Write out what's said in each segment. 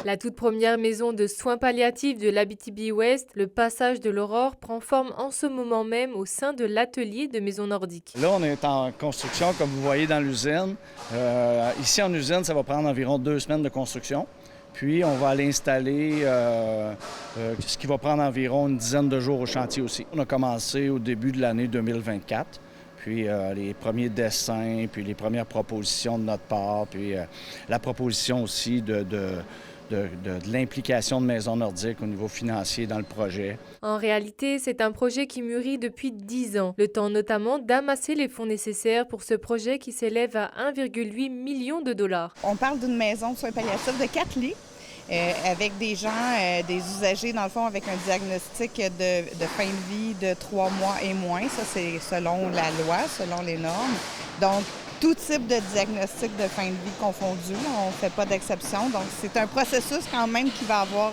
La toute première maison de soins palliatifs de l'Abitibi-Ouest, le Passage de l'Aurore, prend forme en ce moment même au sein de l'atelier de Maison Nordique. Là, on est en construction, comme vous voyez dans l'usine. Ici, en usine, ça va prendre environ 2 semaines de construction. Puis, on va aller installer ce qui va prendre environ une dizaine de jours au chantier aussi. On a commencé au début de l'année 2024. Puis les premiers dessins, puis les premières propositions de notre part, puis la proposition aussi de l'implication de Maison Nordique au niveau financier dans le projet. En réalité, c'est un projet qui mûrit depuis 10 ans, le temps notamment d'amasser les fonds nécessaires pour ce projet qui s'élève à 1,8 million de dollars. On parle d'une maison de soins palliatifs de 4 lits. Avec des gens, des usagers, dans le fond, avec un diagnostic de fin de vie de 3 mois et moins. Ça, c'est selon la loi, selon les normes. Donc, tout type de diagnostic de fin de vie confondu, on ne fait pas d'exception. Donc, c'est un processus quand même qui va avoir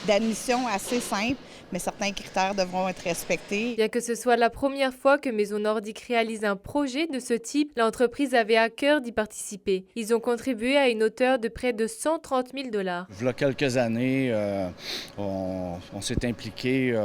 d'admission assez simple, mais certains critères devront être respectés. Bien que ce soit la première fois que Maison Nordique réalise un projet de ce type, l'entreprise avait à cœur d'y participer. Ils ont contribué à une hauteur de près de 130 000 $. Il y a quelques années, on s'est impliqué,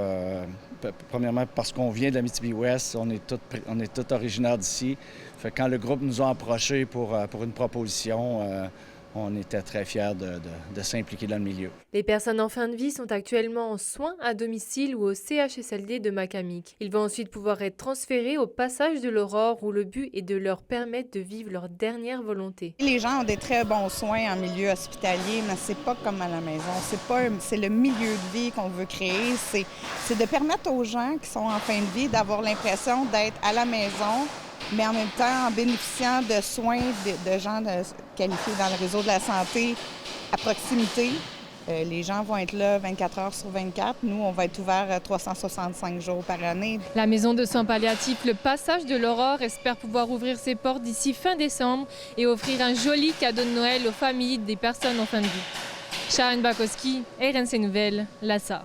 premièrement parce qu'on vient de l'Abitibi-Ouest, on est tous originaires d'ici. Fait que quand le groupe nous a approchés pour une proposition, on était très fiers de s'impliquer dans le milieu. Les personnes en fin de vie sont actuellement en soins à domicile ou au CHSLD de Macamic. Ils vont ensuite pouvoir être transférés au Passage de l'Aurore où le but est de leur permettre de vivre leur dernière volonté. Les gens ont des très bons soins en milieu hospitalier, mais c'est pas comme à la maison. C'est le milieu de vie qu'on veut créer. C'est de permettre aux gens qui sont en fin de vie d'avoir l'impression d'être à la maison, mais en même temps en bénéficiant de soins de gens qualifiés dans le réseau de la santé à proximité. Les gens vont être là 24 heures sur 24. Nous, on va être ouvert 365 jours par année. La maison de soins palliatifs, le Passage de l'Aurore, espère pouvoir ouvrir ses portes d'ici fin décembre et offrir un joli cadeau de Noël aux familles des personnes en fin de vie. Sharon Bakowski, RNC Nouvelles, La Sarre.